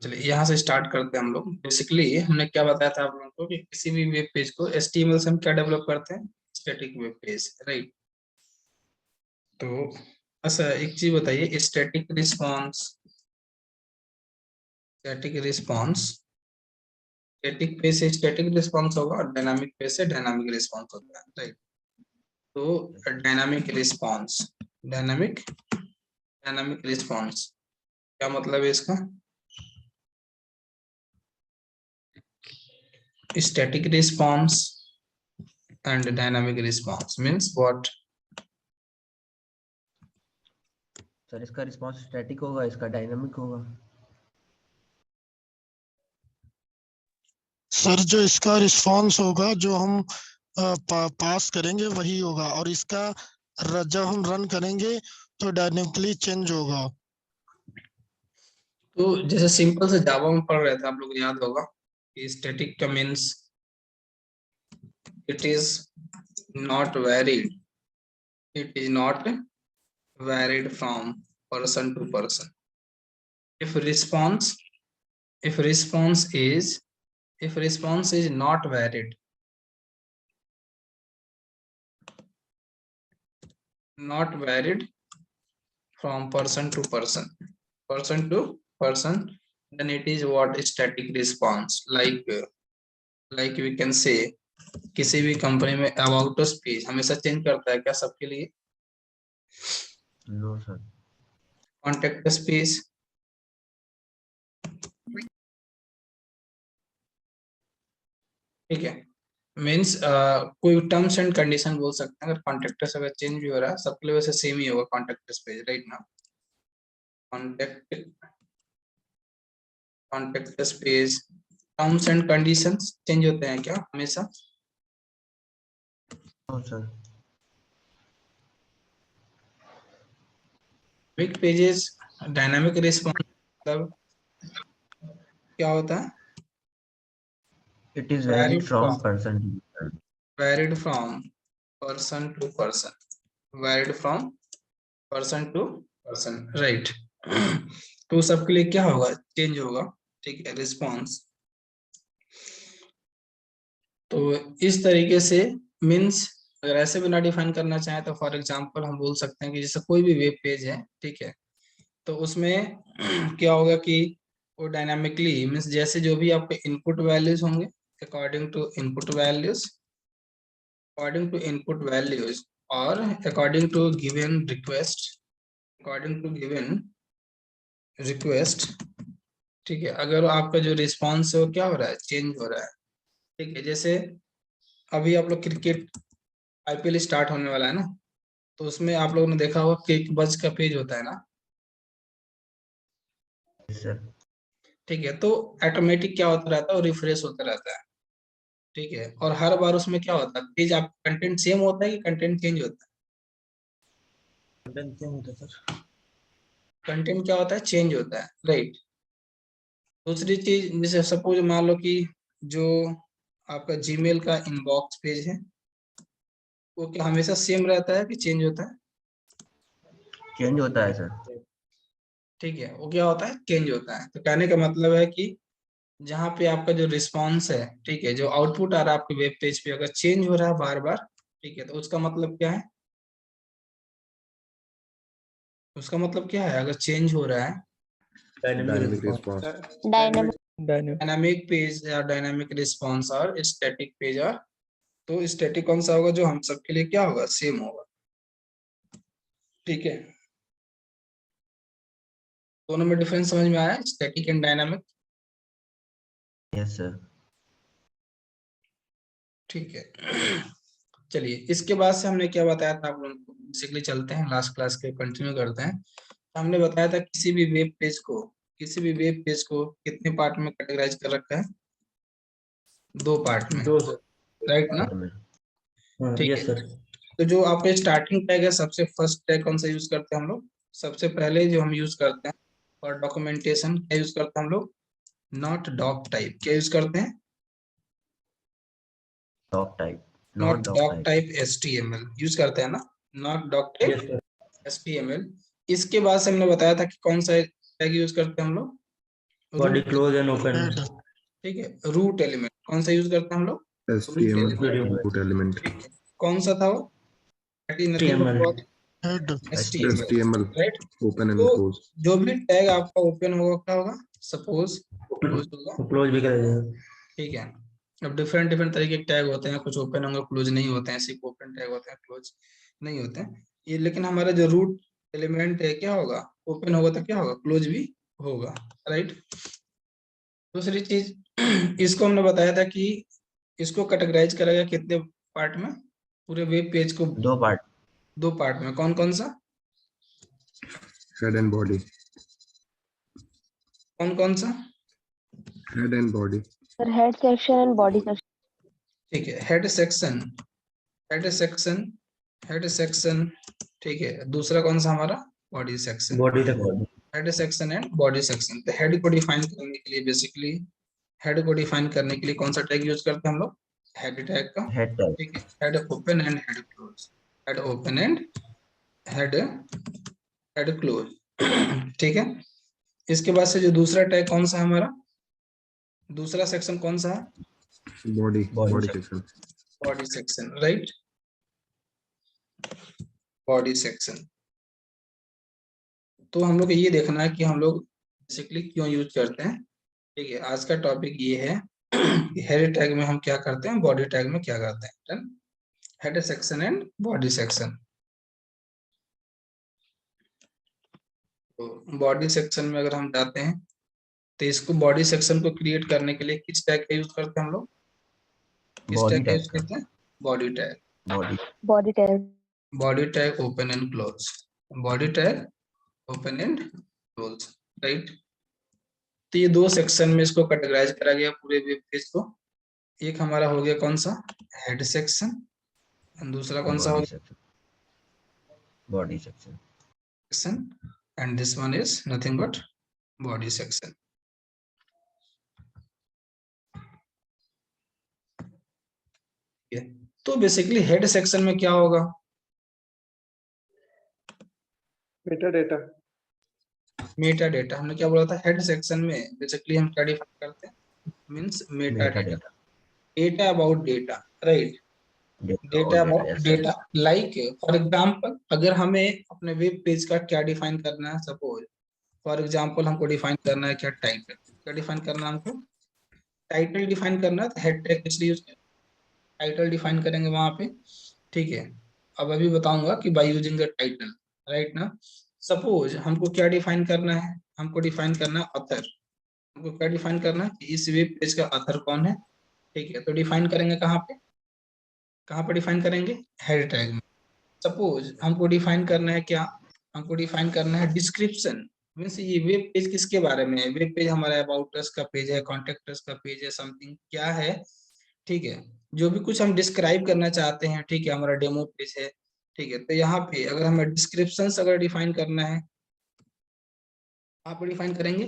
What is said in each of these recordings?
चलिए यहाँ से स्टार्ट करते हैं हम लोग। बेसिकली हमने क्या बताया था आप लोगों को कि किसी भी वेब पेज को HTML से हम क्या डेवलप करते हैं, स्टैटिक वेब पेज, राइट। तो अच्छा एक चीज बताइए, स्टैटिक पेज से स्टैटिक रिस्पॉन्स होगा और डायनामिक पेज से डायनामिक रिस्पॉन्स होता है, राइट। तो डायनामिक रिस्पॉन्स क्या मतलब है इसका? Static response and dynamic response means what? Sir इसका रिस्पांस स्टैटिक होगा, इसका डायनामिक होगा। सर जो इसका रिस्पांस होगा जो हम पास करेंगे वही होगा, और इसका जब हम रन करेंगे तो डायनेमिकली चेंज होगा। तो जैसे सिंपल से जावा में पढ़ रहे थे आप लोग, याद होगा कि स्टैटिक का means it is not varied from person to person. If response is not varied from person to person, then it is what static response. Like we can say किसी भी कंपनी में अबाउट अस पेज हमेशा change करता है क्या सबके लिए? No sir. Contact us page, ठीक है। मीन्स कोई टर्म्स एंड कंडीशन बोल सकते हैं, अगर कॉन्टेक्ट अगर चेंज भी हो रहा है सबके लिए वैसे सेम ही होगा कॉन्टेक्ट पेज, राइट ना। Contact page terms and conditions change होते हैं क्या हमेशा? No sir. Big pages dynamic response मतलब क्या होता है? It is varied from person to person, right. तो सबके लिए क्या होगा? चेंज होगा, ठीक है, रिस्पॉन्स। तो इस तरीके से मीन्स अगर ऐसे भी ना डिफाइन करना चाहे तो फॉर एग्जांपल हम बोल सकते हैं कि जैसे कोई भी वेब पेज है, ठीक है, तो उसमें क्या होगा कि वो डायनामिकली मीन्स जैसे जो भी आपके इनपुट वैल्यूज होंगे अकॉर्डिंग टू इनपुट वैल्यूज और अकॉर्डिंग टू गिवन रिक्वेस्ट, ठीक है, अगर आपका जो रिस्पॉन्स है वो क्या हो रहा है, चेंज हो रहा है, ठीक है। जैसे अभी आप लोग क्रिकेट IPL स्टार्ट होने वाला है ना, तो उसमें आप लोगों ने देखा होगा किक बज का पेज होता है ना, सर। ठीक है। तो ऑटोमेटिक क्या होता रहता है, वो रिफ्रेश होता रहता है, ठीक है। और हर बार उसमें क्या होता है, पेज आप कंटेंट सेम होता है कि कंटेंट चेंज होता है? कंटेंट सेम होता है सर। कंटेंट क्या होता है, चेंज होता है, राइट। दूसरी चीज जैसे सपोज मान लो कि जो आपका जीमेल का इनबॉक्स पेज है वो क्या हमेशा सेम रहता है कि चेंज होता है? चेंज होता है सर। ठीक है, वो क्या होता है, चेंज होता है। तो कहने का मतलब है कि जहाँ पे आपका जो रिस्पॉन्स है, ठीक है, जो आउटपुट आ रहा है आपके वेब पेज पे अगर चेंज हो रहा है बार बार, ठीक है, तो उसका मतलब क्या है, अगर चेंज हो रहा है डायनेमिक रिस्पांस, डायनामिक पेज या डायनामिक रिस्पॉन्स और स्टैटिक पेज, और तो स्टैटिक कौन सा होगा, जो हम सबके लिए क्या होगा, सेम होगा, ठीक है। दोनों में डिफरेंस समझ में आया, static and dynamic? Yes sir. ठीक है। चलिए इसके बाद से हमने क्या बताया था आप लोगों को, बेसिकली चलते हैं लास्ट क्लास के कंटिन्यू करते हैं। तो हमने बताया था किसी भी वेब पेज को कितने पार्ट में कैटेगराइज कर रखा है, 2 पार्ट में, राइट ना, ठीक यस है। सर। तो जो आपका स्टार्टिंग टैग है, सबसे फर्स्ट टैग कौन सा यूज करते हैं हम लोग? सबसे पहले जो हम यूज करते हैं और डॉक्यूमेंटेशन क्या यूज करते हैं हम लोग? Not doc type. क्या यूज करते हैं? Doc type, not doc type HTML use करते हैं ना, नॉट डॉक टाइप HTML। इसके बाद से हमने बताया था कि कौन सा टैग यूज करते हैं हम लोग, Body close and open. Head ठीक है। रूट एलिमेंट कौन सा यूज करते हैं हम लोग? HTML element. root element. ठीक है। कौन सा था वो? Nothing HTML. But head HTML right. open and तो close. जो भी टैग आपका ओपन होगा क्या होगा? सपोज क्लोज होगा। Close भी करेगा. ठीक है। अब डिफरेंट डिफरेंट तरीके के टैग होते हैं, कुछ ओपन होंगे क्लोज नहीं होते हैं, सिर्फ ओपन टैग होते हैं, क्लोज नहीं होते हैं ये। लेकिन हमारा जो रूट एलिमेंट है क्या होगा? ओपन होगा तो क्या होगा? क्लोज भी होगा, राइट। दूसरी चीज इसको हमने बताया था कि इसको कैटेगराइज करा गया कितने पार्ट में? पूरे वेब पेज को 2 पार्ट। 2 पार्ट में। कौन कौन सा? Head and body. कौन कौन सा? Head and body. Sir head section and body section. ठीक है। Head section, head section, head section. ठीक है। दूसरा कौन सा हमारा? Body section. Body तक. Head section and body section. तो हेड को डिफाइन करने के लिए बेसिकली हेड को डिफाइन करने के लिए कौन सा टैग यूज करते हैं हम लोग? हेड टैग का। Head tag. ठीक है। Head open and head close, head open and head head close. ठीक है। इसके बाद से जो दूसरा टैग कौन सा है हमारा? दूसरा सेक्शन कौन सा है? Body. Body Body section. Body section, right. Body section. तो हम लोग को ये देखना है कि हम लोग बेसिकली क्यों यूज करते हैं। ठीक है। आज का टॉपिक ये है कि हेड टैग में हम क्या करते हैं, बॉडी टैग में क्या करते हैं। Head section and body section. तो बॉडी सेक्शन में अगर हम जाते हैं तो इसको बॉडी सेक्शन को क्रिएट करने के लिए किस टैग का यूज करते हैं हम लोग? किस बॉडी टैग का यूज टैग का। करते हैं? Body tag. Body body tag. Body tag open and close, body tag open and close, right. तो ये 2 सेक्शन में इसको कैटेगराइज करा गया पूरे वेब पेज को। एक हमारा हो गया कौन सा? Head section. दूसरा कौन सा हो बॉडी गया? Section. Body section. Section and this one is nothing but body section. तो बेसिकली हेड सेक्शन में क्या होगा? Meta data. Meta data. हमने क्या बोला था? हेड सेक्शन में बेसिकली हम क्या डिफाइन करते हैं? Means Meta data, data about data, right. Data about data. Like for example अगर हमें अपने वेब पेज का क्या डिफाइन करना है, सपोज फॉर एग्जांपल हमको डिफाइन करना है क्या? टाइटल। क्या डिफाइन करना है हमको? टाइटल डिफाइन करना है। तो हेड टैग इसलिए यूज करें, टाइटल डिफाइन करेंगे वहां पे। ठीक है। अब अभी बताऊंगा कि by using the title, right ना। सपोज हमको क्या डिफाइन करना है? हमको डिफाइन करना है ऑथर। हमको क्या डिफाइन करना है कि इस वेब पेज का ऑथर कौन है। ठीक है। तो डिफाइन करेंगे कहाँ पे? कहाँ पे डिफाइन करेंगे? हेड टैग में। सपोज हमको डिफाइन करना है क्या? हमको डिफाइन करना है डिस्क्रिप्शन। मीन्स ये वेब पेज किसके बारे में है? वेब पेज हमारा अबाउट अस का पेज है, कॉन्टेक्ट अस का पेज है, समथिंग क्या है। ठीक है। जो भी कुछ हम डिस्क्राइब करना चाहते हैं, ठीक है, हमारा डेमो पेज है। ठीक है। तो यहाँ पे अगर हमें डिस्क्रिप्शन अगर डिफाइन करना है, कहाँ पे डिफाइन करेंगे?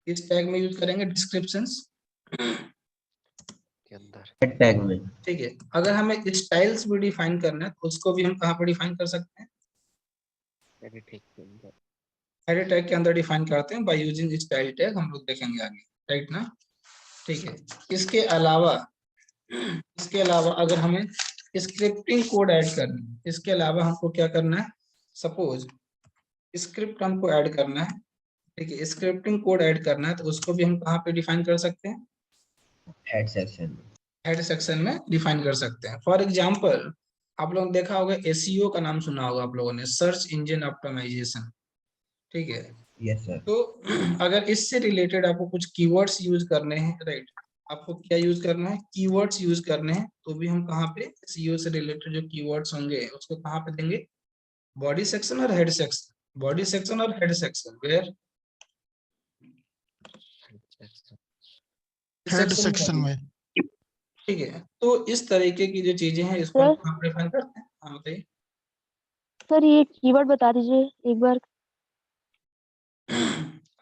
इस टैग में यूज करेंगे डिस्क्रिप्शंस के अंदर। हेड टैग में। ठीक है। अगर हमें स्टाइल्स भी डिफाइन करना है तो उसको भी हम कहाँ पे डिफाइन कर सकते हैं? एडिटिंग के अंदर। एडिट टैग के अंदर डिफाइन करते हैं बाय यूजिंग स्टाइल टैग। हम लोग देखेंगे आगे, राइट ना। ठीक है। इसके अलावा अगर हमें स्क्रिप्टिंग कोड ऐड करना है, इसके अलावा हमको क्या करना है? सपोज स्क्रिप्ट हमको ऐड करना है। ठीक है। स्क्रिप्टिंग कोड ऐड करना है तो उसको भी हम कहाँ पे डिफाइन कर सकते हैं? हेड सेक्शन में। हेड सेक्शन में डिफाइन कर सकते हैं। फॉर एग्जांपल आप लोग देखा होगा एसईओ का नाम सुना होगा आप लोगों ने, सर्च इंजन ऑप्टिमाइजेशन। ठीक है। Yes sir. तो अगर इससे रिलेटेड आपको कुछ कीवर्ड्स यूज करने हैं, राइट, आपको क्या यूज करना है? कीवर्ड्स यूज करने हैं। तो भी हम कहाँ पे एसईओ से रिलेटेड जो कीवर्ड्स होंगे उसको कहाँ पे देंगे? बॉडी सेक्शन और हेड सेक्शन। बॉडी सेक्शन और head section. Where? Head section में। ठीक है। तो इस तरीके की जो चीजें हैं इसको हम सर कहाँ पे डिफाइन करते हैं? हाँ बताइए। सर ये कीवर्ड बता दीजिए एक बार।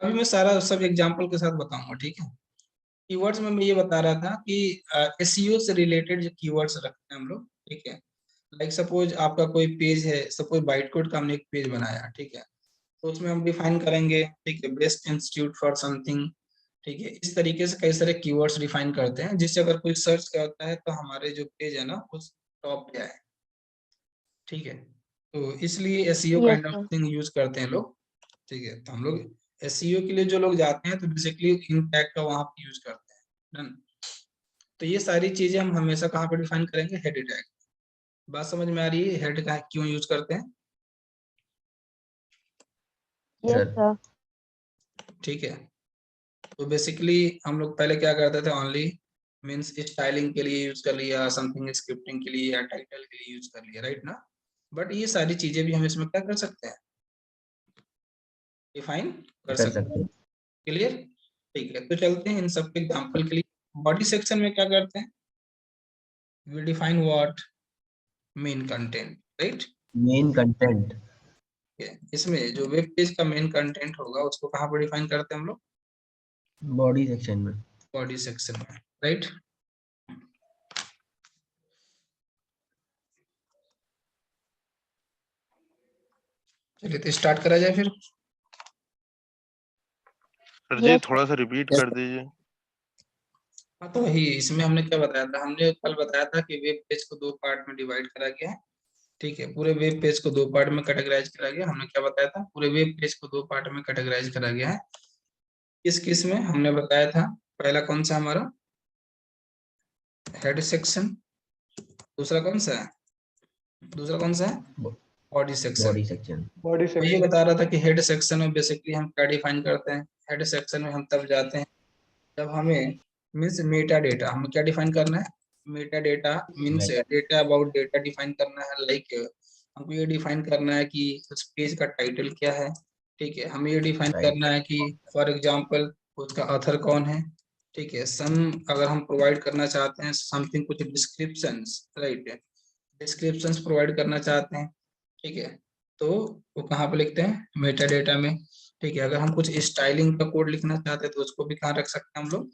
अभी मैं सारा सब एग्जांपल के साथ बताऊंगा, ठीक है। कीवर्ड्स में मैं ये बता रहा था कि एसईओ से रिलेटेड जो कीवर्ड्स रखते हैं हम लोग, ठीक है। लाइक सपोज आपका कोई पेज है, सपोज बाइट कोड का हमने एक पेज बनाया, ठीक है। तो उसमें हम डिफाइन करेंगे, ठीक है, बेस्ट इंस्टीट्यूट फॉर समथिंग, ठीक है। इस तरीके से कई सारे कीवर्ड्स डिफाइन करते हैं, जिससे अगर कोई सर्च करता है तो हमारे जो पेज है ना उस टॉप पे आए, ठीक है। तो इसलिए SEO yes kind of sir. Thing use करते हैं लोग, ठीक है। तो हम लोग एसईओ के लिए जो लोग जाते हैं तो बेसिकली इन टैग का वहां पे यूज करते हैं, डन। तो ये सारी चीजें हम हमेशा कहाँ पे डिफाइन करेंगे, हेड टैग। बात समझ में आ रही है, हेड का क्यों यूज करते हैं, यस सर सर। ठीक है। तो बेसिकली हम लोग पहले क्या करते थे, ओनली मींस स्टाइलिंग के लिए यूज कर लिया, समथिंग स्क्रिप्टिंग के लिए या टाइटल के लिए यूज कर लिया, राइट ना। बट ये सारी चीजें भी हम इसमें क्या कर सकते हैं, डिफाइन कर कर सकते हैं, सकते हैं। क्लियर, ठीक है। तो चलते हैं इन सब के एग्जांपल के लिए। बॉडी सेक्शन में क्या करते हैं, we define what, main content, right. Main content इसमें जो वेब पेज का मेन कंटेंट होगा उसको कहाँ पर डिफाइन करते हैं हम लोग, बॉडी सेक्शन में। बॉडी सेक्शन में, राइट। चलिए तो स्टार्ट करा जाए फिर। सर जी यस थोड़ा सा रिपीट कर दीजिए। हाँ तो वही इसमें हमने क्या बताया था, हमने कल बताया था कि वेब पेज को दो पार्ट में डिवाइड करा गया है, ठीक है। पूरे वेब पेज को दो पार्ट में कैटेगराइज करा गया, हमने क्या बताया था, पूरे वेब पेज को दो पार्ट में कैटेगराइज करा गया है। किस किस में हमने बताया था, पहला कौन सा हमारा, हेड सेक्शन, दूसरा कौन सा है, दूसरा कौन सा है, body section. Body section. Body मैं ये सेक्शन। बता रहा था कि हेड सेक्शन में बेसिकली हम क्या डिफाइन करते हैं, हेड सेक्शन में हम तब जाते हैं जब हमें मीन्स मेटा डेटा, हमें क्या डिफाइन करना है, Meta data means data about data define करना है। लाइक हमको ये डिफाइन करना है कि उस पेज का टाइटल क्या है, ठीक है। हमें ये डिफाइन Right. करना है कि फॉर एग्जांपल उसका ऑथर कौन है, ठीक है। सम अगर हम प्रोवाइड करना चाहते हैं समथिंग, कुछ डिस्क्रिप्शंस, राइट, डिस्क्रिप्शंस प्रोवाइड करना चाहते हैं, ठीक है। तो वो कहाँ पे लिखते हैं, मेटा डेटा में, ठीक है। अगर हम कुछ स्टाइलिंग का कोड लिखना चाहते हैं तो उसको भी कहाँ रख सकते हैं हम लोग,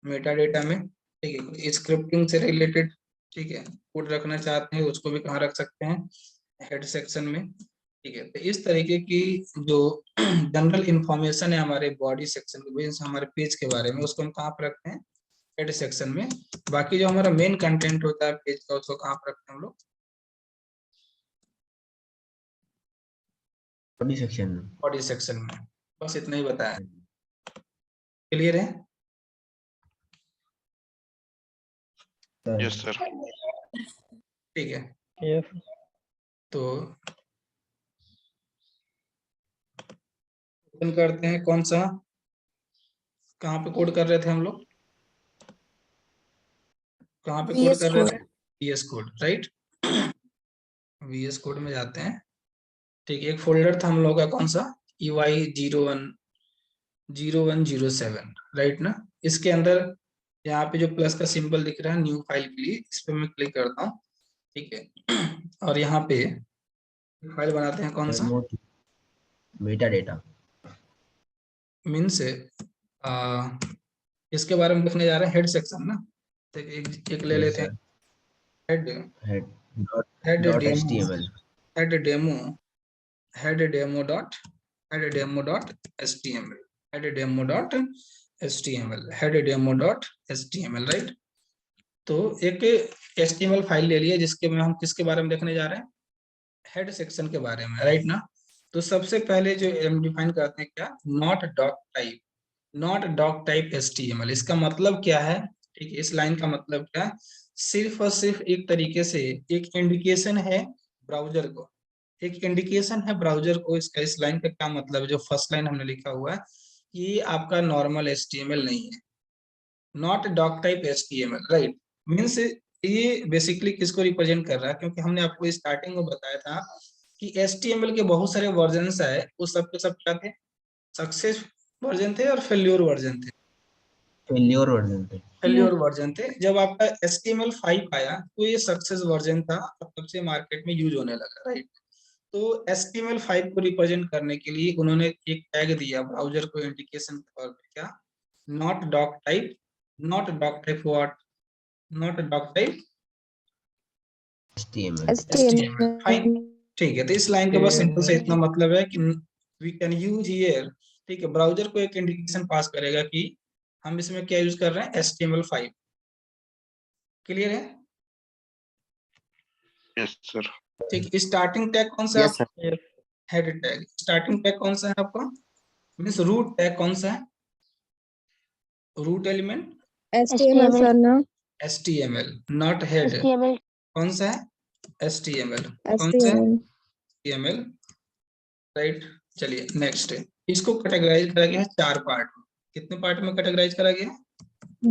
मेटा डेटा में, ठीक है। कुछ स्क्रिप्टिंग से रिलेटेड, ठीक है, कोड रखना चाहते हैं उसको भी कहाँ रख सकते हैं, हेड सेक्शन में, ठीक है। तो इस तरीके की जो जनरल इंफॉर्मेशन है हमारे बॉडी सेक्शन के मीन्स हमारे पेज के बारे में, उसको हम कहाँ पर रखते हैं, हेड सेक्शन में। बाकी जो हमारा मेन कंटेंट होता है पेज का उसको कहाँ पर रखते हैं हम लोग, बॉडी सेक्शन में। बॉडी सेक्शन में। बस इतना ही बताया, क्लियर है। Yes sir. ठीक है, यस। तो ओपन करते हैं, कौन सा, कहाँ पे कोड कर रहे थे हम लोग, कहाँ पे कोड कर रहे थे, VS code, right. VS code में जाते हैं, ठीक है। एक फोल्डर था हम लोग का कौन सा, EY0107, राइट ना। इसके अंदर यहाँ पे जो प्लस का सिंबल दिख रहा है न्यू फाइल के लिए, इस पे मैं क्लिक करता हूँ, ठीक है। और यहाँ पे फाइल बनाते हैं कौन सा, मेटा डेटा। मीन्स इसके बारे में लिखने जा रहे हैं, हेड सेक्शन ना। तो एक ले लेते हैं, sir head, head head dot demo, HTML। Head demo, head demo dot, head demo dot HTML, head demo dot HTML, head demo dot HTML, right. तो एक HTML फाइल ले लिया जिसके में हम किसके बारे में देखने जा रहे हैं, हेड सेक्शन के बारे में, राइट ना। तो सबसे पहले जो हम डिफाइन करते हैं क्या, not doc type, not doc type HTML। इसका मतलब क्या है, ठीक है, इस लाइन का मतलब क्या है, सिर्फ और सिर्फ एक तरीके से एक इंडिकेशन है ब्राउजर को, एक इंडिकेशन है ब्राउजर को। इसका इस लाइन का क्या मतलब है, जो फर्स्ट लाइन हमने लिखा हुआ है ये आपका नॉर्मल HTML नहीं है, not doc type HTML, right. Means ये बेसिकली किसको रिप्रेजेंट कर रहा है, क्योंकि हमने आपको स्टार्टिंग में बताया था कि HTML के बहुत सारे वर्जन है, वो सब के सब क्या थे, सक्सेस वर्जन थे और फेल्योर वर्जन थे, फेल्योर वर्जन थे। फेल्योर वर्जन थे। जब आपका HTML5 आया तो ये सक्सेस वर्जन था, तब से मार्केट में यूज होने लगा, राइट। तो HTML5 को रिप्रेजेंट करने के लिए उन्होंने एक टैग दिया ब्राउजर को इंडिकेशन के तौर पर, क्या, not doc type, not doc type what, not doc type HTML। HTML, fine, ठीक है। तो इस लाइन का बस सिंपल से इतना मतलब है कि वी कैन यूज हियर, ठीक है, ब्राउजर को एक इंडिकेशन पास करेगा कि हम इसमें क्या यूज कर रहे हैं, HTML5। क्लियर है? Yes sir. ठीक, स्टार्टिंग टैग कौन सा है? Yes sir. Head tag. Starting tag कौन सा है आपका? मीन्स रूट टैग कौन सा है? रूट एलिमेंट HTML सर ना, HTML, नॉट हेड। HTML कौन सा है? HTML। कौन सा है? HTML, right. चलिए नेक्स्ट, इसको कैटेगराइज करा गया है 4 पार्ट में। कितने पार्ट में कैटेगराइज करा गया है?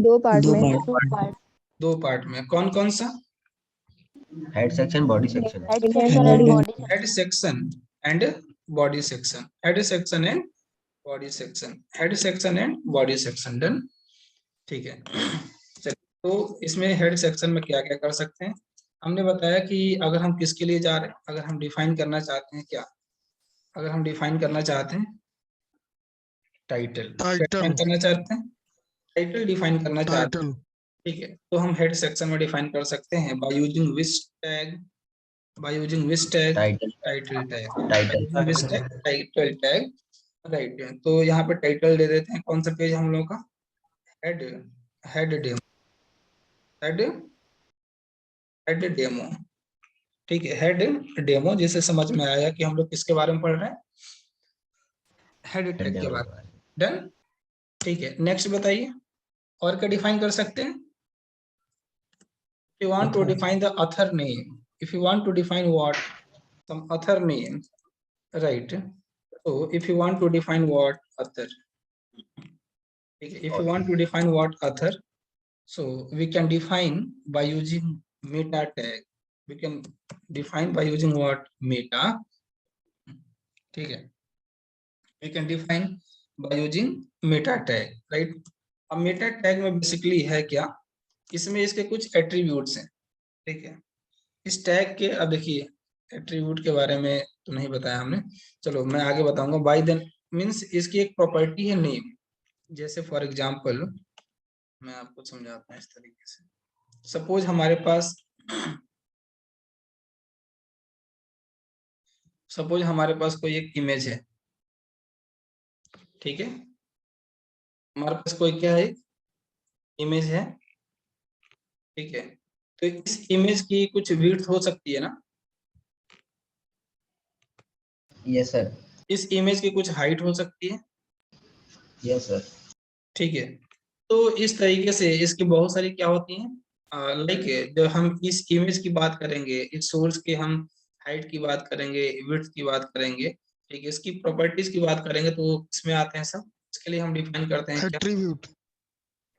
2 पार्ट दो में। पार्ट। 2 पार्ट, 2 पार्ट में। कौन कौन सा? Head section, body section. Head section and body head section and body section. Head section and body section. Head section and body section. Done. ठीक है। चलिए, तो इसमें हेड सेक्शन में क्या क्या कर सकते हैं? हमने बताया कि अगर हम किसके लिए जा रहे हैं, अगर हम डिफाइन करना चाहते हैं क्या, अगर हम डिफाइन करना चाहते हैं टाइटल, डिफाइन करना चाहते हैं टाइटल, डिफाइन करना चाहते हैं, टाइटल। ठीक है, तो हम हेड सेक्शन में डिफाइन कर सकते हैं bye using which tag, by using which tag, title. Title tag, title. Which tag, title tag, right. तो यहाँ पे टाइटल दे देते हैं, कौन सा पेज हम लोग का, head, head demo, head, head demo, ठीक है, हेड डेमो, जिससे समझ में आया कि हम लोग किसके बारे में पढ़ रहे हैं, हेड टैग के बारे में। डन। ठीक है, नेक्स्ट बताइए और क्या डिफाइन कर सकते हैं? If you want to define the author name, if you want to define what, some author name, right? So if you want to define what author, okay, if you want to define what author, so we can define by using meta tag. We can define by using what, meta, ठीक है, we can define by using meta tag, right? अब Meta tag में basically है क्या, इसमें इसके कुछ attributes हैं, ठीक है। इस टैग के, अब देखिए एट्रीब्यूट के बारे में तो नहीं बताया हमने, चलो मैं आगे बताऊंगा। बाय देन मीन्स इसकी एक प्रॉपर्टी है नेम, जैसे फॉर एग्जांपल मैं आपको समझाता हूँ इस तरीके से। सपोज हमारे पास, सपोज हमारे पास कोई एक इमेज है, ठीक है, हमारे पास कोई क्या है, इमेज है, ठीक है, तो इस इमेज की कुछ विड्थ हो सकती है ना, यस सर। इस इमेज की कुछ हाइट हो सकती है, यस सर। ठीक है। तो इस तरीके से इसकी बहुत सारी क्या होती हैं, लाइक जब हम इस इमेज की बात करेंगे, इस सोर्स के हम हाइट की बात करेंगे, विड्थ की बात करेंगे, ठीक है, इसकी प्रॉपर्टीज की बात करेंगे, तो इसमें आते हैं सब। इसके लिए हम डिफाइन करते हैं क्या, एट्रीब्यूट।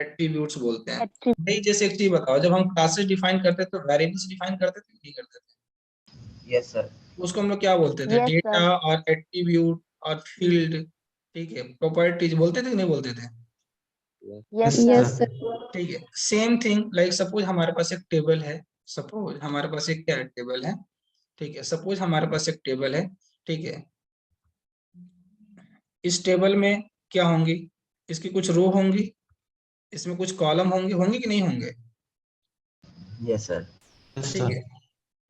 एट्रीब्यूट्स बोलते हैं। भाई जैसे एक चीज बताओ, जब हम क्लासेस डिफाइन करते थे तो वेरिएबल्स डिफाइन करते थे नहीं करते थे? Yes sir. उसको हम लोग क्या बोलते थे, Yes, डेटा sir. और एट्रीब्यूट और फील्ड, ठीक है, प्रॉपर्टीज बोलते थे कि नहीं बोलते थे? Yes, sir. ठीक है, सेम थिंग, लाइक सपोज हमारे पास एक टेबल है, सपोज हमारे पास एक क्या टेबल है, ठीक है, सपोज हमारे पास एक टेबल है, ठीक है, इस टेबल में क्या होंगी, इसकी कुछ रो होंगी, इसमें कुछ कॉलम होंगे, होंगे कि नहीं होंगे? Yes sir. ठीक है,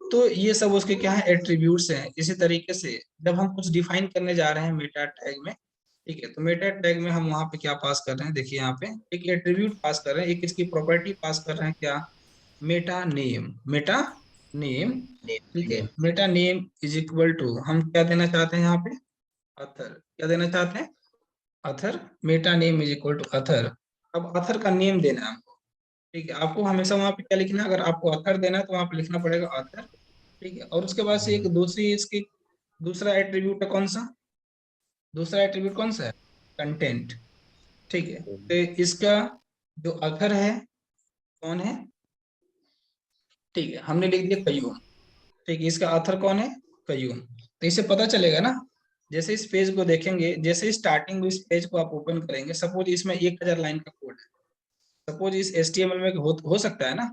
तो ये सब उसके क्या है, एट्रीब्यूट्स हैं। इसी तरीके से जब हम कुछ डिफाइन करने जा रहे हैं मेटा टैग में, ठीक है, तो मेटा टैग में हम वहां पे क्या पास कर रहे हैं, देखिए यहाँ पे एक एट्रीब्यूट पास कर रहे हैं, एक इसकी प्रॉपर्टी पास कर रहे हैं, क्या, मेटा नेम, मेटा नेम, ठीक है, meta name is equal to, हम क्या देना चाहते हैं यहाँ पे, अथर, क्या देना चाहते हैं, author, meta name is equal to author. अब अथर का नेम देना है हमको, ठीक है, आपको हमेशा वहां पे क्या लिखना है, अगर आपको अथर देना है तो वहां पे लिखना पड़ेगा अथर, ठीक है, और उसके बाद से एक दूसरी इसकी दूसरा एट्रीब्यूट है, कौन सा, दूसरा एट्रीब्यूट कौन सा है, कंटेंट, ठीक है, तो इसका जो अथर है कौन है, ठीक है, हमने लिख दिया कयूम, ठीक है, इसका अथर कौन है, कयूम। तो इससे पता चलेगा ना, जैसे इस पेज को देखेंगे, जैसे स्टार्टिंग में इस पेज को आप ओपन करेंगे, सपोज इसमें 1000 लाइन का कोड है, सपोज इस HTML में हो सकता है ना,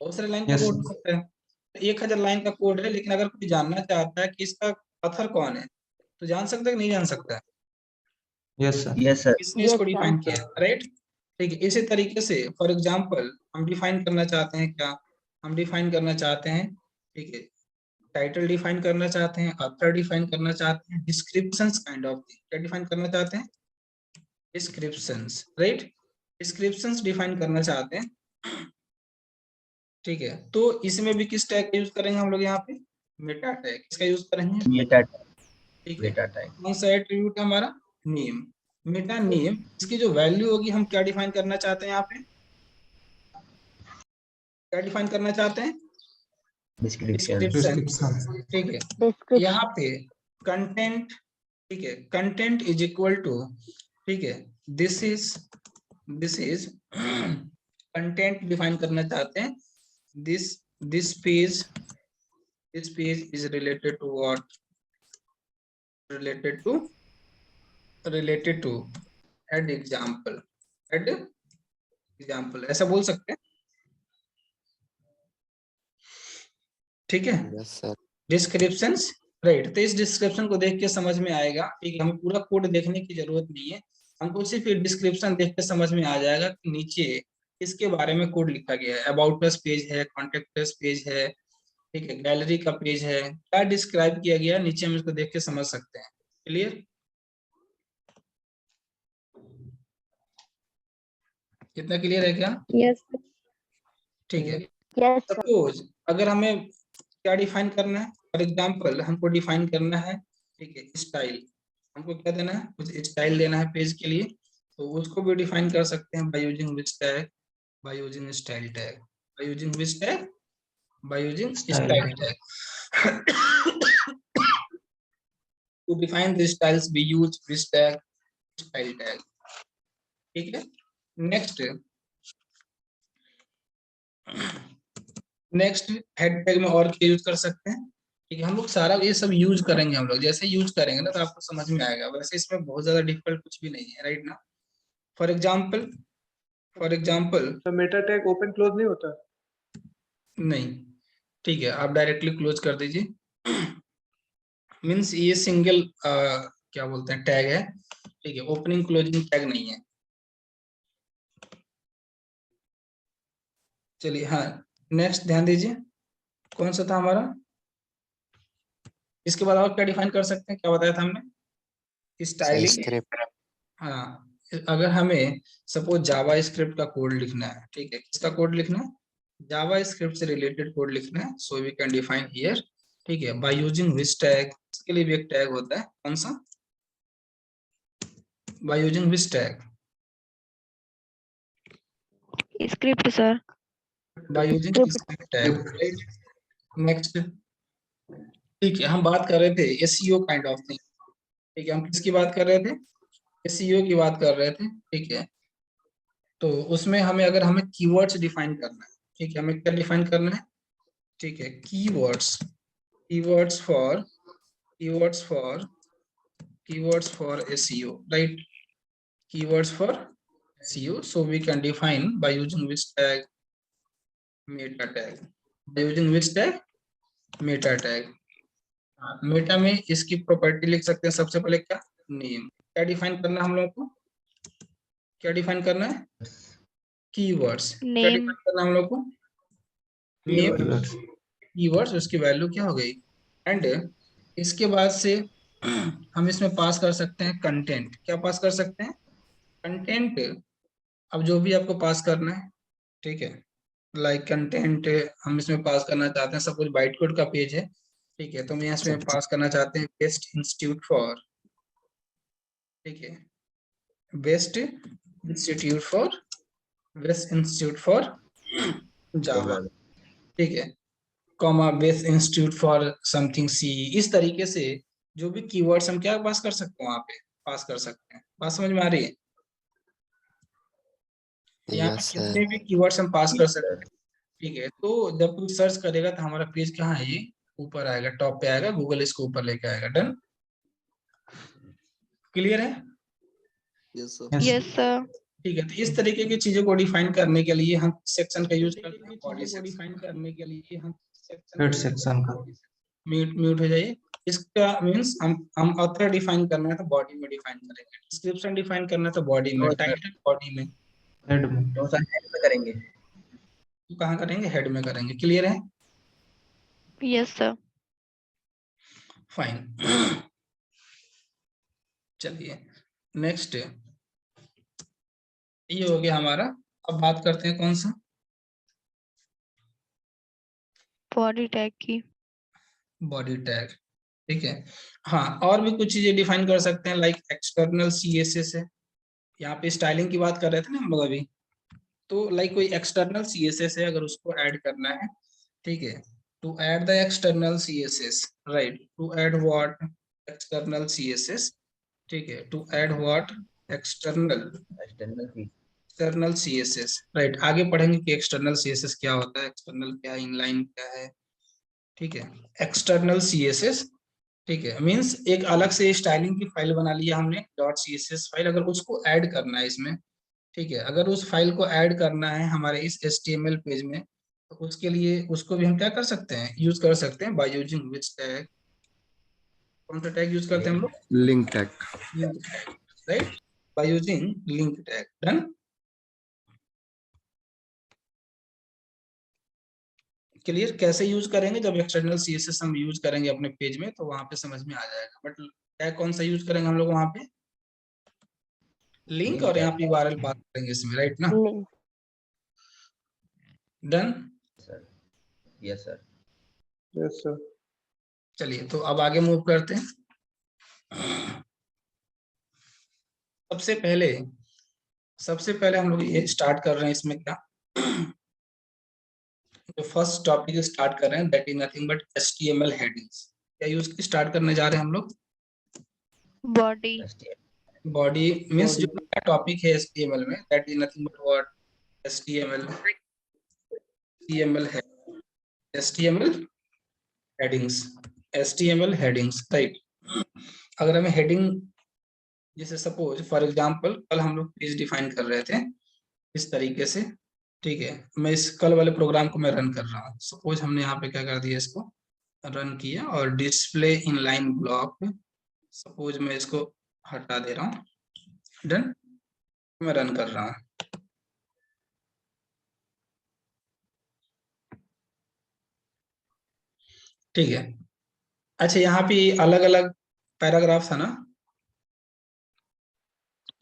बहुत सारे लाइन का कोड हो सकता है, 1000 लाइन का कोड है, लेकिन अगर कोई जानना चाहता है कि इसका अथर कौन है, तो जान सकता है कि नहीं जान सकता है? Yes sir. Yes sir. किसने इसको डिफाइन किया, राइट? ठीक है, इसी तरीके से फॉर एग्जांपल हम डिफाइन करना चाहते हैं क्या, हम डिफाइन करना चाहते हैं, ठीक है, टाइटल डिफाइन करना चाहते हैं, ऑथर डिफाइन करना चाहते हैं, डिस्क्रिप्शंस काइंड ऑफ थिंग क्या डिफाइन करना चाहते हैं, डिस्क्रिप्शंस, राइट, डिस्क्रिप्शंस डिफाइन करना चाहते हैं, ठीक है। तो इसमें भी किस टैग का यूज करेंगे हम लोग यहाँ पे, मेटा टैग, किसका यूज करेंगे, मेटा ठीक है। Meta tag. कौन सा एट्रीब्यूट है हमारा, नेम, मेटा नेम, इसकी जो वैल्यू होगी हम क्या डिफाइन करना चाहते हैं, यहाँ पे क्या डिफाइन करना चाहते हैं, डिस्क्रिप्शन। डिस्क्रिप्शन, ठीक है। डिस्क्रिप्शन यहाँ पे कंटेंट, ठीक है, कंटेंट इज इक्वल टू, ठीक है, दिस इज कंटेंट डिफाइन करना चाहते हैं, this page is related to what, related to add example, ऐसा बोल सकते हैं, ठीक है। Yes sir. डिस्क्रिप्शंस, राइट, तो इस डिस्क्रिप्शन को देख के समझ में आएगा, ठीक है, हमें पूरा कोड देखने की जरूरत नहीं है, हमको सिर्फ डिस्क्रिप्शन देख के समझ में आ जाएगा कि नीचे इसके बारे में कोड लिखा गया है, अबाउट अस पेज है, कॉन्टेक्ट अस पेज है, ठीक है, गैलरी का पेज है, क्या डिस्क्राइब किया गया नीचे हम इसको देख के समझ सकते हैं, क्लियर, कितना क्लियर है क्या, यस ठीक है। यस सपोज अगर हमें क्या डिफाइन करना है, फॉर एग्जांपल हमको डिफाइन करना है, ठीक है, स्टाइल, हमको क्या देना है, कुछ स्टाइल देना है पेज के लिए, तो उसको भी डिफाइन कर सकते हैं bye using which tag, by using style tag, by using which tag, by using style tag. To define the styles we use which tag, style tag, ठीक है। नेक्स्ट हेड टैग में और क्या यूज कर सकते हैं, ठीक है, हम लोग सारा ये सब यूज करेंगे, हम लोग जैसे यूज करेंगे ना तो आपको समझ में आएगा, वैसे इसमें बहुत ज्यादा डिफिकल्ट कुछ भी नहीं है, राइट ना। फॉर एग्जाम्पल तो मेटा टैग ओपन क्लोज नहीं होता? नहीं, ठीक है, आप डायरेक्टली क्लोज कर दीजिए, मीन्स ये सिंगल क्या बोलते हैं टैग है, ठीक है, ओपनिंग क्लोजिंग टैग नहीं है। चलिए, हाँ, नेक्स्ट ध्यान दीजिए, कौन सा था हमारा, इसके बाद और क्या डिफाइन कर सकते हैं, क्या बताया था हमने, स्टाइलिंग, स्क्रिप्ट। हाँ, अगर हमें सपोज जावा स्क्रिप्ट का कोड लिखना है, ठीक है, किसका कोड लिखना है, जावा स्क्रिप्ट से रिलेटेड कोड लिखना है, so we can define here, ठीक है, बाय यूजिंग विच टैग, इसके लिए भी एक टैग होता है, कौन सा, bye using which tag, script sir by using script tag, right. Next, ठीक है, हम बात कर रहे थे एसईओ काइंड ऑफ थिंग, ठीक है, हम किसकी बात कर रहे थे, एसईओ की बात कर रहे थे, ठीक है। तो उसमें हमें हमें कीवर्ड्स डिफाइन करना है, ठीक है, हमें क्या डिफाइन करना है, ठीक है, keywords for SEO, right, keywords for SEO, so we can define by using which tag, meta tag, by using which tag, meta tag. Meta में इसकी प्रॉपर्टी लिख सकते हैं, सबसे पहले क्या, नेम, क्या डिफाइन करना है हम लोगों को, क्या डिफाइन करना है, कीवर्ड्स, क्या नेम डिफाइन करना है हम लोग को, नेम, कीवर्ड्स, उसकी वैल्यू क्या हो गई, एंड इसके बाद से हम इसमें पास कर सकते हैं कंटेंट, क्या पास कर सकते हैं, कंटेंट, अब जो भी आपको पास करना है, ठीक है, लाइक कंटेंट हम इसमें पास करना चाहते हैं, सपोज बाइट कोड का पेज है, ठीक है, तो हम यहाँ इसमें पास करना चाहते हैं बेस्ट इंस्टीट्यूट फॉर, ठीक है, बेस्ट इंस्टीट्यूट फॉर जावा, ठीक है, comma best institute for something C, इस तरीके से जो भी कीवर्ड्स हम क्या पास कर सकते हैं, वहां पे पास कर सकते हैं, बात समझ में आ रही है, यहाँ पे यस कितने सर। भी कीवर्ड्स हम पास कर सकते हैं, ठीक है। तो जब कोई सर्च करेगा तो हमारा पेज कहाँ है, ये ऊपर आएगा, टॉप पे आएगा, गूगल इसको ऊपर लेके आएगा, डन, क्लियर है, यस सर। यस सर ठीक है। तो इस तरीके की चीजों को डिफाइन करने के लिए हम सेक्शन का यूज करते हैं, बॉडी को डिफाइन करने के लिए हम सेक्शन का, म्यूट हो जाइए, इसका मींस हम ऑथर डिफाइन करना है तो बॉडी में डिफाइन करेंगे, डिस्क्रिप्शन डिफाइन करना है तो बॉडी में, टाइटल बॉडी में, हेड में करेंगे। तो कहाँ करेंगे, हेड में करेंगे, क्लियर है, यस सर फाइन। चलिए नेक्स्ट ये हो गया हमारा। अब बात करते हैं कौन सा, बॉडी टैग की। Body tag. ठीक है, हाँ और भी कुछ चीजें डिफाइन कर सकते हैं, लाइक एक्सटर्नल CSS है। यहाँ पे स्टाइलिंग की बात कर रहे थे ना हम लोग अभी, तो लाइक कोई एक्सटर्नल CSS है, अगर उसको ऐड करना है, ठीक है, to add the external CSS, right, to add what, external CSS, ठीक है, to add what, external external की एक्सटर्नल CSS, राइट। आगे पढ़ेंगे कि एक्सटर्नल CSS क्या होता है, एक्सटर्नल क्या है, इनलाइन क्या है, ठीक है। एक्सटर्नल CSS, ठीक है, मींस एक अलग से स्टाइलिंग की फाइल बना लिया हमने, .css फाइल, अगर उसको ऐड करना है इसमें, ठीक है, अगर उस फाइल को ऐड करना है हमारे इस HTML पेज में, तो उसके लिए उसको भी हम क्या कर सकते हैं, यूज कर सकते हैं बाय यूजिंग विच टैग। कौन सा टैग यूज करते हैं हम लोग, link tag. Link tag, right, by using link tag. Done. Clear, कैसे यूज करेंगे, जब एक्सटर्नल CSS हम यूज करेंगे अपने पेज में तो वहां पे समझ में आ जाएगा। बट टैग कौन सा यूज करेंगे हम लोग वहां पे, लिंक, लिंक और यहाँ टैग पे URL पास करेंगे इसमें, राइट ना। Link. Done. Sir. Yes sir. Yes sir. चलिए तो अब आगे मूव करते हैं। सबसे पहले हम लोग ये स्टार्ट कर रहे हैं इसमें क्या, जो फर्स्ट टॉपिक स्टार्ट कर रहे हैं, that is nothing but HTML headings. क्या यूज की स्टार्ट करने जा रहे हैं हम लोग, बॉडी। बॉडी मींस जो नया टॉपिक है HTML में, that is nothing but what, HTML है, HTML headings, HTML headings, right. अगर हमें हेडिंग, जैसे सपोज फॉर एग्जांपल कल हम लोग पेज डिफाइन कर रहे थे इस तरीके से, ठीक है, मैं इस कल वाले प्रोग्राम को मैं रन कर रहा हूँ, सपोज हमने यहाँ पे क्या कर दिया, इसको रन किया, और डिस्प्ले इनलाइन ब्लॉक, सपोज मैं इसको हटा दे रहा हूँ, डन, मैं रन कर रहा हूँ। ठीक है, अच्छा यहाँ पे अलग अलग पैराग्राफ था ना,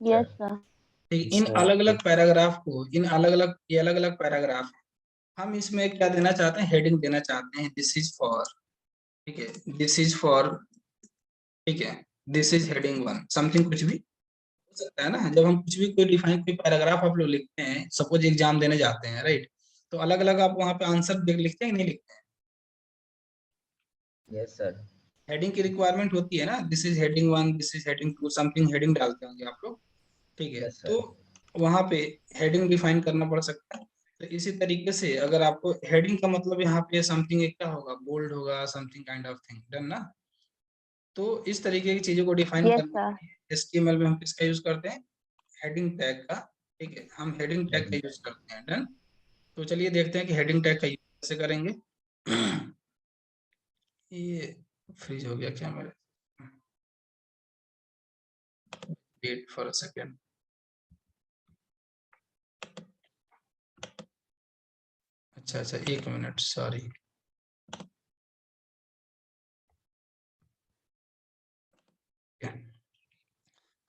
यस सर। ठीक, इन अलग अलग पैराग्राफ को, इन अलग अलग, ये अलग अलग पैराग्राफ, हम इसमें क्या देना चाहते हैं, हेडिंग देना चाहते हैं, दिस इज फॉर, ठीक है, दिस इज फॉर, ठीक है, दिस इज हेडिंग 1, समथिंग, कुछ भी हो सकता है ना। जब हम कुछ भी कोई डिफाइन कोई पैराग्राफ आप लोग लिखते हैं, सपोज एग्जाम देने जाते हैं, राइट, तो अलग अलग आप वहां पे आंसर लिखते हैं कि नहीं लिखते हैं, यस सर। हेडिंग की रिक्वायरमेंट होती है ना, this is heading 1, this is heading 2, something heading डालते होंगे आप लोग, ठीक है, यस तो सर। वहां पे हेडिंग डिफाइन करना पड़ सकता है। तो इसी तरीके से अगर आपको हेडिंग का मतलब यहाँ पे समथिंग एक क्या होगा, बोल्ड होगा, something kind of thing, done ना। तो इस तरीके की चीजों को डिफाइन यस करने सर। के लिए HTML में हम किसका यूज करते हैं, हेडिंग टैग का, ठीक है, हम हेडिंग टैग का यूज करते हैं। डन। तो चलिए देखते हैं कि हेडिंग टैग का यूज कैसे करेंगे। ये फ्रीज हो गया क्या मेरे, वेट फॉर अ सेकेंड। अच्छा अच्छा, एक मिनट, सॉरी।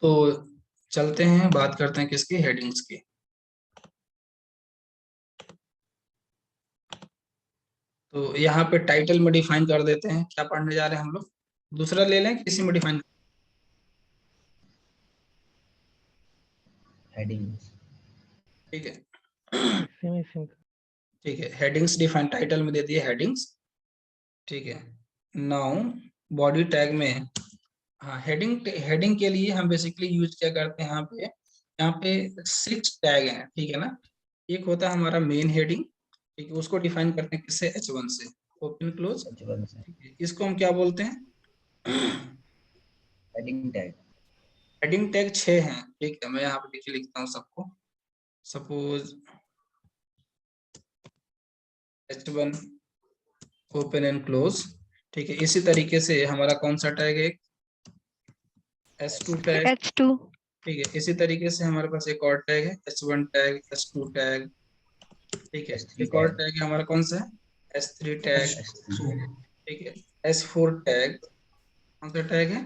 तो चलते हैं, बात करते हैं किसकी, हेडिंग्स की। तो यहाँ पे टाइटल में डिफाइन कर देते हैं, क्या पढ़ने जा रहे हैं हम लोग, दूसरा ले लें, किसी में डिफाइन, हेडिंग्स। ठीक है, ठीक है, हेडिंग्स डिफाइन, टाइटल में दे दिए हेडिंग्स, ठीक है। नाउ बॉडी टैग में, हाँ, हेडिंग के लिए हम बेसिकली यूज क्या करते हैं, यहाँ पे 6 टैग हैं, ठीक है ना। एक होता है हमारा मेन हेडिंग, ठीक है, उसको डिफाइन करते हैं किससे, H1 से, ओपन क्लोज, H1 से ठीक है, इसको हम क्या बोलते हैं, हेडिंग टैग। हेडिंग टैग 6 हैं, ठीक है, मैं यहाँ पे देखिए लिखता हूँ सबको, suppose H1 open and close, ठीक है। इसी तरीके से हमारा कौन सा टैग है, S2 टैग, H2। ठीक है। इसी तरीके से हमारे पास एक और टैग है, H1 टैग, S2 टैग, ठीक है। S3 एक और टैग। टैग है हमारा कौन सा है, S3 टैग, S3 ठीक है, S4 टैग, कौन सा टैग है?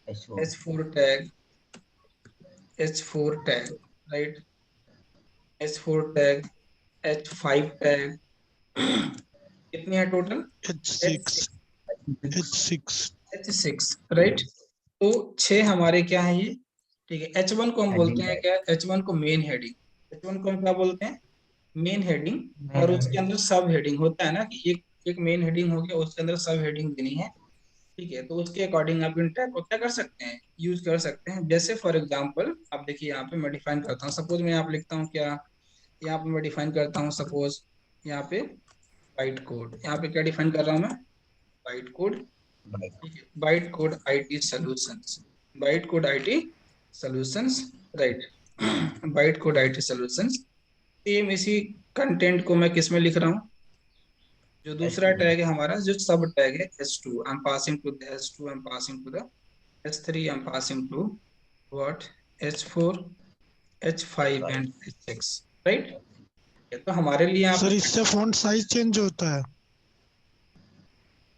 H4 H4 tag, H4 tag, right, H4 tag, H5 tag, कितनी है टोटल? H6 H6, right. तो 6 हमारे क्या है ये, ठीक है। H1 को हम बोलते हैं क्या? H1 को मेन हेडिंग, H1 को हम क्या बोलते हैं? Main heading. और उसके अंदर सब हेडिंग होता है ना, कि एक मेन हेडिंग हो गया, उसके अंदर सब हेडिंग देनी है, ठीक है। तो उसके अकॉर्डिंग आप इन टैग को क्या कर सकते हैं? यूज कर सकते हैं। जैसे फॉर एग्जांपल आप देखिए, यहाँ पे मैं डिफाइन करता हूँ, सपोज मैं यहाँ पे लिखता हूँ क्या, यहाँ पे मैं डिफाइन करता हूँ, सपोज यहाँ पे बाइट कोड, यहाँ पे क्या डिफाइन कर रहा हूँ मैं? बाइट कोड, ठीक है। Byte code IT solutions, byte code IT solutions, right. Byte code IT solutions. Same इसी कंटेंट को मैं किस में लिख रहा हूँ? जो दूसरा टैग है हमारा, जो सब टैग है S2, I am passing to the S2, I am passing to the S3, I am passing to what, H4, H5 and H6, right. तो हमारे लिए यहाँ सर पे इससे फॉन्ट साइज चेंज होता है?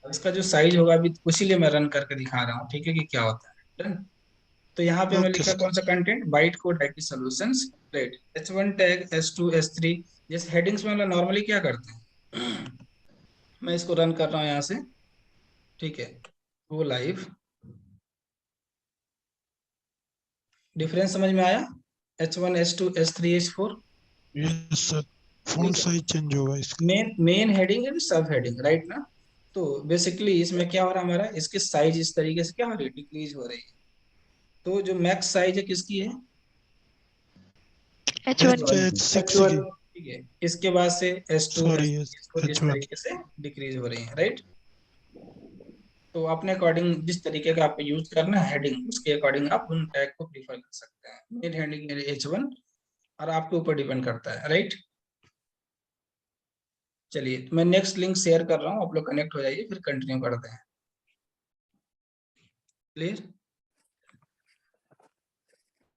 इसका जो साइज होगा अभी इसीलिए मैं रन करके दिखा रहा हूँ, ठीक है, कि क्या होता है। डन। तो यहाँ पे मैं ओके लिखा सर। कौन सा content? Byte code IT solutions, right. H1 tag, S2, S3, जैसे हेडिंग्स में नॉर्मली क्या करते हैं? मैं इसको रन कर रहा हूँ यहाँ से, ठीक है। वो लाइव, डिफरेंस समझ में आया? H1, H2, S3, H4, yes sir, font size change होगा इसका। मेन हेडिंग है, सब हेडिंग, राइट ना। तो बेसिकली इसमें क्या हो रहा है हमारा, इसकी साइज इस तरीके से क्या हो रही है? डिक्रीज हो रही है। तो जो मैक्स साइज है किसकी है? H1 की। H6 H1, की। ठीक है। इसके बाद से S2, सॉरी, S4 इस H1। तरीके से डिक्रीज हो रही है, राइट। तो अपने अकॉर्डिंग जिस तरीके का आपको यूज करना है हेडिंग, उसके अकॉर्डिंग आप उन टैग को प्रीफर कर सकते हैं। मेन हेडिंग H1 और आपके ऊपर डिपेंड करता है, राइट। चलिए मैं नेक्स्ट लिंक शेयर कर रहा हूँ, आप लोग कनेक्ट हो जाइए, फिर कंटिन्यू करते हैं। क्लियर?